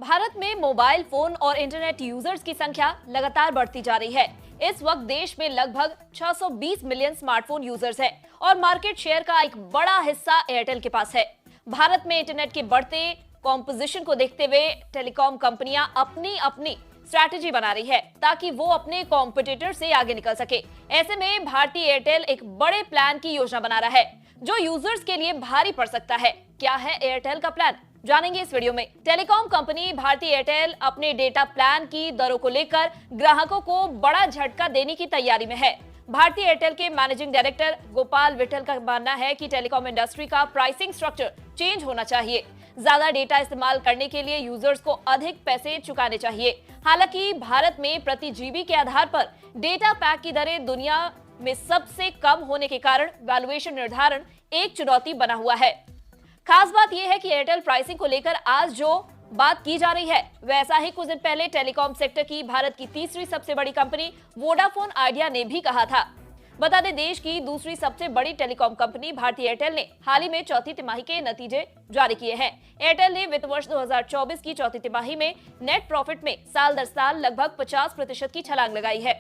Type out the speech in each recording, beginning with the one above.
भारत में mobile phone और internet users की संख्या लगातार बढ़ती जा रही है। इस वक्त देश में लगभग 620 मिलियन स्मार्टफोन यूजर्स हैं और मार्केट शेयर का एक बड़ा हिस्सा एयरटेल के पास है। भारत में इंटरनेट के बढ़ते कॉम्पोजिशन को देखते हुए टेलीकॉम कंपनियां अपनी अपनी स्ट्रैटेजी बना रही है ताकि वो अपने कॉम्पिटिटर से आगे निकल सके। ऐसे में भारतीय एयरटेल एक बड़े प्लान की योजना बना रहा है जो यूजर्स के लिए भारी पड़ सकता है। क्या है एयरटेल का प्लान, जानेंगे इस वीडियो में। टेलीकॉम कंपनी भारतीय एयरटेल अपने डेटा प्लान की दरों को लेकर ग्राहकों को बड़ा झटका देने की तैयारी में है। भारतीय एयरटेल के मैनेजिंग डायरेक्टर गोपाल विठल का मानना है कि टेलीकॉम इंडस्ट्री का प्राइसिंग स्ट्रक्चर चेंज होना चाहिए। ज्यादा डेटा इस्तेमाल करने के लिए यूजर्स को अधिक पैसे चुकाने चाहिए। हालांकि भारत में प्रति जीबी के आधार पर डेटा पैक की दरें दुनिया में सबसे कम होने के कारण वैल्यूएशन निर्धारण एक चुनौती बना हुआ है। खास बात यह है कि एयरटेल प्राइसिंग को लेकर आज जो बात की जा रही है वैसा ही कुछ दिन पहले टेलीकॉम सेक्टर की भारत की तीसरी सबसे बड़ी कंपनी वोडाफोन आइडिया ने भी कहा था। बता दें, देश की दूसरी सबसे बड़ी टेलीकॉम कंपनी भारतीय एयरटेल ने हाल ही में चौथी तिमाही के नतीजे जारी किए हैं। एयरटेल ने वित्त वर्ष 2024 की चौथी तिमाही में नेट प्रॉफिट में साल दर साल लगभग 50% की छलांग लगाई है।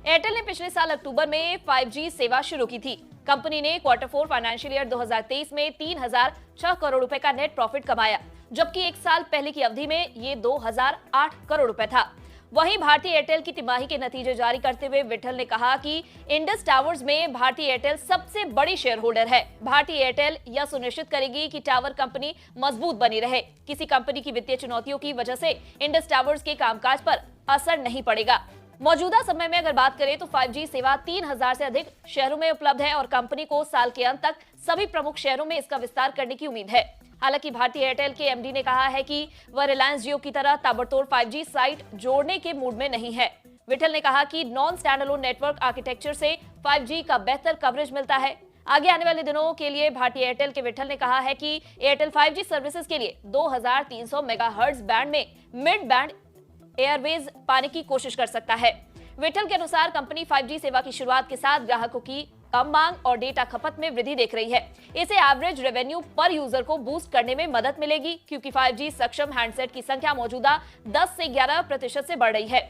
एयरटेल ने पिछले साल अक्टूबर में 5G सेवा शुरू की थी। कंपनी ने क्वार्टर 4 फाइनेंशियल ईयर 2023 में 3006 करोड़ रुपए का नेट प्रॉफिट कमाया, जबकि एक साल पहले की अवधि में ये 2008 करोड़ रुपए था। वहीं भारतीय एयरटेल की तिमाही के नतीजे जारी करते हुए विठल ने कहा कि इंडस टावर्स में भारतीय एयरटेल सबसे बड़ी शेयर होल्डर है। भारतीय एयरटेल यह सुनिश्चित करेगी कि टावर कंपनी मजबूत बनी रहे। किसी कंपनी की वित्तीय चुनौतियों की वजह से इंडस टावर्स के कामकाज पर असर नहीं पड़ेगा। मौजूदा समय में अगर बात करें तो 5G सेवा 3000 से अधिक शहरों में उपलब्ध है और कंपनी को साल के अंत तक सभी प्रमुख शहरों में इसका विस्तार करने की उम्मीद है। हालांकि भारतीय एयरटेल के एमडी ने कहा है कि वह रिलायंस जियो की तरह ताबड़तोड़ 5G साइट जोड़ने के मूड में नहीं है। विठल ने कहा कि नॉन स्टैंडअलोन नेटवर्क आर्किटेक्चर से 5G का बेहतर कवरेज मिलता है। आगे आने वाले दिनों के लिए भारतीय एयरटेल के विठल ने कहा है कि एयरटेल 5G सर्विसेज के लिए 2300 मेगाहर्ट्ज बैंड में मिड बैंड एयरवेज पाने की कोशिश कर सकता है। विठल के अनुसार कंपनी 5G सेवा की शुरुआत के साथ ग्राहकों की कम मांग और डेटा खपत में वृद्धि देख रही है। इसे एवरेज रेवेन्यू पर यूजर को बूस्ट करने में मदद मिलेगी, क्योंकि 5G सक्षम हैंडसेट की संख्या मौजूदा 10 से 11% से बढ़ रही है।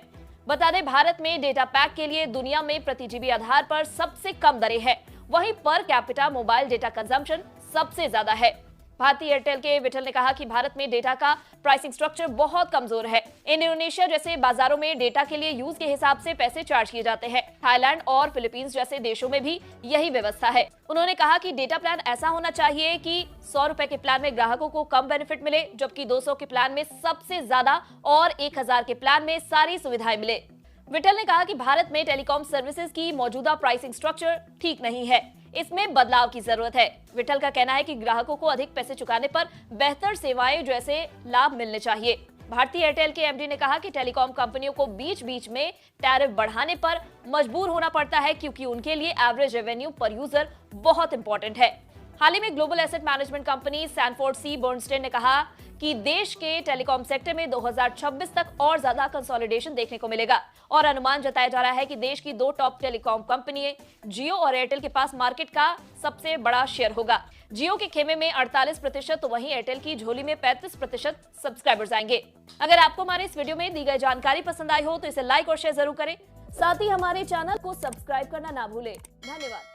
बता दें, भारत में डेटा पैक के लिए दुनिया में प्रति जीबी आधार पर सबसे कम दरें हैं, वहीं per capita mobile data consumption सबसे ज्यादा है। भारतीय एयरटेल के विठल ने कहा कि भारत में डेटा का प्राइसिंग स्ट्रक्चर बहुत कमजोर है। इंडोनेशिया जैसे बाजारों में डेटा के लिए यूज के हिसाब से पैसे चार्ज किए जाते हैं। थाईलैंड और फिलीपींस जैसे देशों में भी यही व्यवस्था है। उन्होंने कहा कि डेटा प्लान ऐसा होना चाहिए कि 100 रुपए के प्लान में ग्राहकों को कम बेनिफिट मिले, जबकि 200 के प्लान में सबसे ज्यादा और 1000 के प्लान में सारी सुविधाएं मिले। विठल ने कहा कि भारत में टेलीकॉम सर्विसेज की मौजूदा प्राइसिंग स्ट्रक्चर ठीक नहीं है, इसमें बदलाव की जरूरत है। विठल का कहना है कि ग्राहकों को अधिक पैसे चुकाने पर बेहतर सेवाएं जैसे लाभ मिलने चाहिए। भारतीय एयरटेल के एमडी ने कहा कि टेलीकॉम कंपनियों को बीच बीच में टैरिफ बढ़ाने पर मजबूर होना पड़ता है, क्योंकि उनके लिए एवरेज रेवेन्यू पर यूजर बहुत इंपॉर्टेंट है। हाल ही में global asset management company Sanford C Bernstein ने कहा कि देश के टेलीकॉम सेक्टर में 2026 तक और ज्यादा कंसोलिडेशन देखने को मिलेगा और अनुमान जताया जा रहा है कि देश की 2 टॉप टेलीकॉम कंपनियां जियो और एयरटेल के पास मार्केट का सबसे बड़ा शेयर होगा। जियो के खेमे में 48% तो वहीं एयरटेल की झोली में 35% सब्सक्राइबर्स आएंगे। अगर आपको हमारे इस वीडियो में दी गई जानकारी पसंद आई हो तो इसे लाइक और शेयर जरूर करें। साथ ही हमारे चैनल को सब्सक्राइब करना ना भूलें। धन्यवाद।